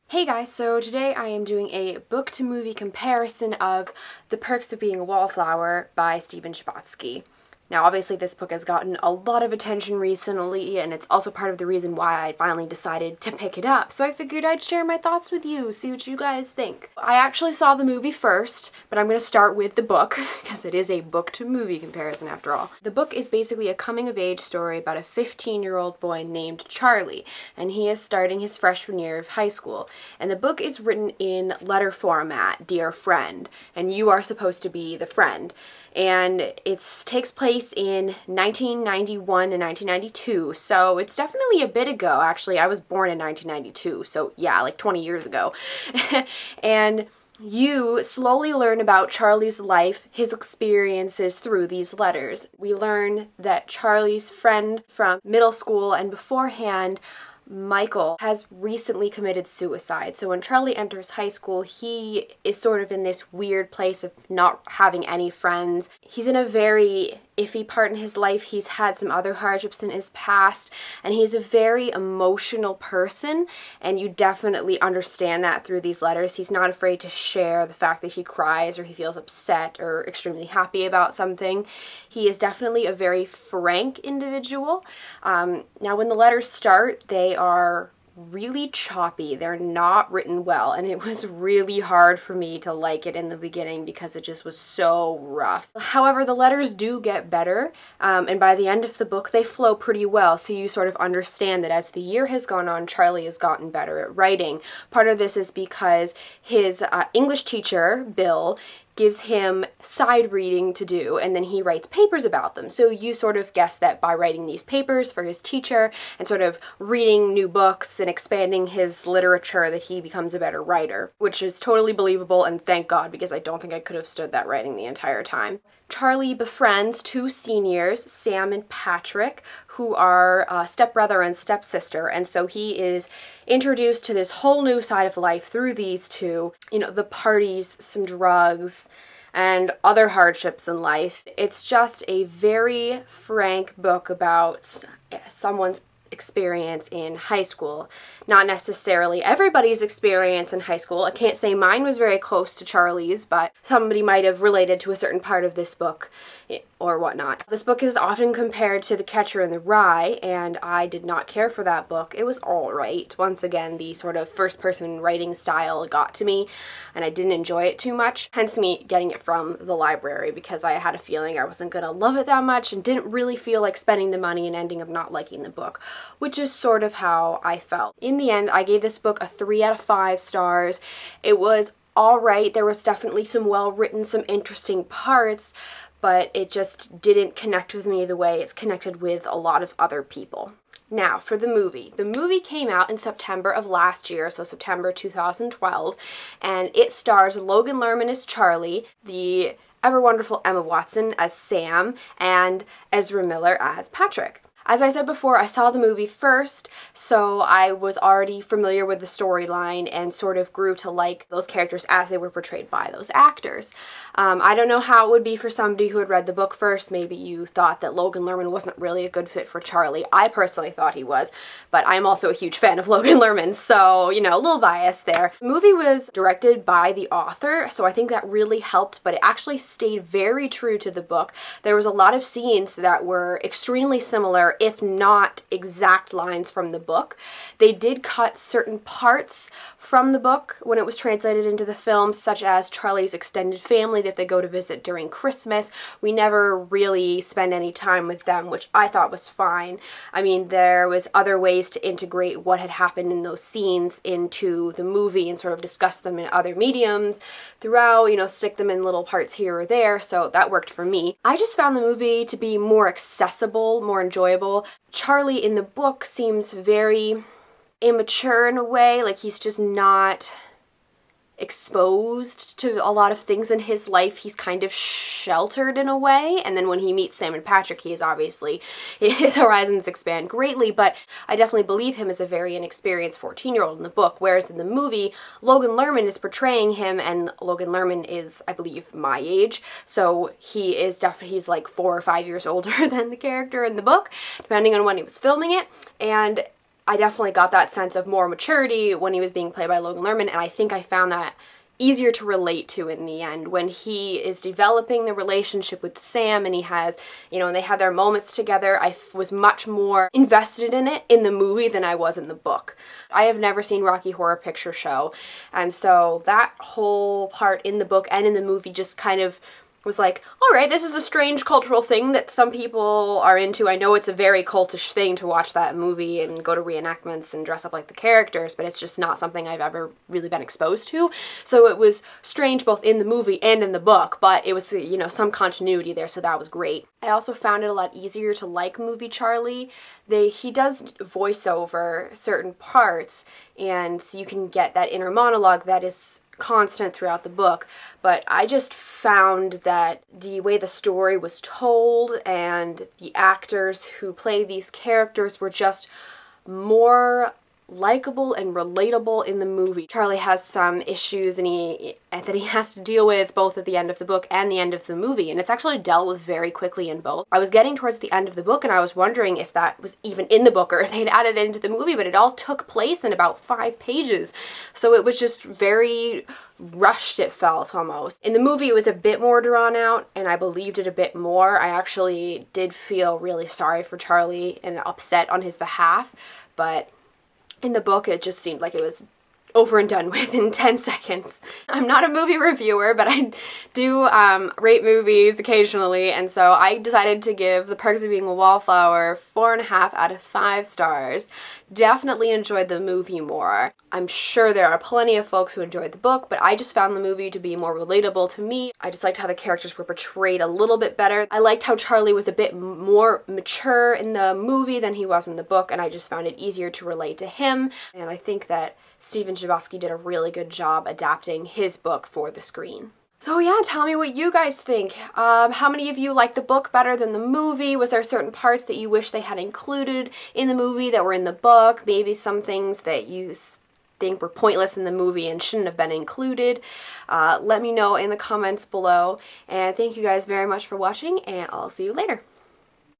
Hey guys, so today I am doing a book-to-movie comparison of The Perks of Being a Wallflower by Stephen Chbosky. Now obviously this book has gotten a lot of attention recently, and it's also part of the reason why I finally decided to pick it up, so I figured I'd share my thoughts with you, see what you guys think. I actually saw the movie first, but I'm going to start with the book, because it is a book-to-movie comparison after all. The book is basically a coming-of-age story about a 15-year-old boy named Charlie, and he is starting his freshman year of high school. And the book is written in letter format, Dear Friend, and you are supposed to be the friend. And it takes place in 1991 and 1992, so it's definitely a bit ago. Actually, I was born in 1992, so yeah, like 20 years ago. And you slowly learn about Charlie's life, his experiences through these letters. We learn that Charlie's friend from middle school and beforehand, Michael, has recently committed suicide. So when Charlie enters high school, he is sort of in this weird place of not having any friends. He's in a very iffy part in his life. He's had some other hardships in his past, and he's a very emotional person, and you definitely understand that through these letters. He's not afraid to share the fact that he cries or he feels upset or extremely happy about something. He is definitely a very frank individual. Now when the letters start, they are really choppy. They're not written well, and it was really hard for me to like it in the beginning because it just was so rough. However, the letters do get better, and by the end of the book they flow pretty well, so you sort of understand that as the year has gone on, Charlie has gotten better at writing. Part of this is because his English teacher, Bill, gives him side reading to do, and then he writes papers about them. So you sort of guess that by writing these papers for his teacher and sort of reading new books and expanding his literature that he becomes a better writer, which is totally believable, and thank God, because I don't think I could have stood that writing the entire time. Charlie befriends two seniors, Sam and Patrick, who are stepbrother and stepsister, and so he is introduced to this whole new side of life through these two. You know, the parties, some drugs, and other hardships in life. It's just a very frank book about someone's experience in high school. Not necessarily everybody's experience in high school. I can't say mine was very close to Charlie's, but somebody might have related to a certain part of this book or whatnot. This book is often compared to The Catcher in the Rye, and I did not care for that book. It was alright. Once again, the sort of first-person writing style got to me, and I didn't enjoy it too much, hence me getting it from the library, because I had a feeling I wasn't gonna love it that much and didn't really feel like spending the money and ending up not liking the book, which is sort of how I felt. In the end, I gave this book a 3 out of 5 stars. It was alright. There was definitely some well-written, some interesting parts, but it just didn't connect with me the way it's connected with a lot of other people. Now, for the movie. The movie came out in September of last year, so September 2012, and it stars Logan Lerman as Charlie, the ever-wonderful Emma Watson as Sam, and Ezra Miller as Patrick. As I said before, I saw the movie first, so I was already familiar with the storyline and sort of grew to like those characters as they were portrayed by those actors. I don't know how it would be for somebody who had read the book first. Maybe you thought that Logan Lerman wasn't really a good fit for Charlie. I personally thought he was, but I'm also a huge fan of Logan Lerman, so, you know, a little biased there. The movie was directed by the author, so I think that really helped, but it actually stayed very true to the book. There was a lot of scenes that were extremely similar, if not exact lines from the book. They did cut certain parts from the book when it was translated into the film, such as Charlie's extended family that they go to visit during Christmas. We never really spend any time with them, which I thought was fine. I mean, there was other ways to integrate what had happened in those scenes into the movie and sort of discuss them in other mediums throughout, you know, stick them in little parts here or there, so that worked for me. I just found the movie to be more accessible, more enjoyable. Charlie in the book seems very immature in a way, like he's just not exposed to a lot of things in his life. He's kind of sheltered in a way, and then when he meets Sam and Patrick, he is obviously, his horizons expand greatly, but I definitely believe him as a very inexperienced 14-year-old in the book, whereas in the movie, Logan Lerman is portraying him, and Logan Lerman is, I believe, my age, so he is definitely, he's like 4 or 5 years older than the character in the book, depending on when he was filming it, and I definitely got that sense of more maturity when he was being played by Logan Lerman, and I think I found that easier to relate to in the end when he is developing the relationship with Sam and he has, and they have their moments together. I was much more invested in it in the movie than I was in the book. I have never seen Rocky Horror Picture Show, and so that whole part in the book and in the movie just kind of was like, all right, this is a strange cultural thing that some people are into. I know it's a very cultish thing to watch that movie and go to reenactments and dress up like the characters, but it's just not something I've ever really been exposed to. So it was strange both in the movie and in the book, but it was, some continuity there, so that was great. I also found it a lot easier to like movie Charlie. He does voice over certain parts, and you can get that inner monologue that is constant throughout the book, but I just found that the way the story was told and the actors who play these characters were just more likable and relatable in the movie. Charlie has some issues that he has to deal with both at the end of the book and the end of the movie, and it's actually dealt with very quickly in both. I was getting towards the end of the book and I was wondering if that was even in the book or if they'd added it into the movie, but it all took place in about 5 pages, so it was just very rushed, it felt almost. In the movie it was a bit more drawn out and I believed it a bit more. I actually did feel really sorry for Charlie and upset on his behalf, but in the book, it just seemed like it was over and done with in 10 seconds. I'm not a movie reviewer, but I do rate movies occasionally, and so I decided to give The Perks of Being a Wallflower 4.5 out of 5 stars. Definitely enjoyed the movie more. I'm sure there are plenty of folks who enjoyed the book, but I just found the movie to be more relatable to me. I just liked how the characters were portrayed a little bit better. I liked how Charlie was a bit more mature in the movie than he was in the book, and I just found it easier to relate to him, and I think that Stephen Chbosky did a really good job adapting his book for the screen. So yeah, tell me what you guys think. How many of you liked the book better than the movie? Was there certain parts that you wish they had included in the movie that were in the book? Maybe some things that you think were pointless in the movie and shouldn't have been included? Let me know in the comments below. And thank you guys very much for watching, and I'll see you later.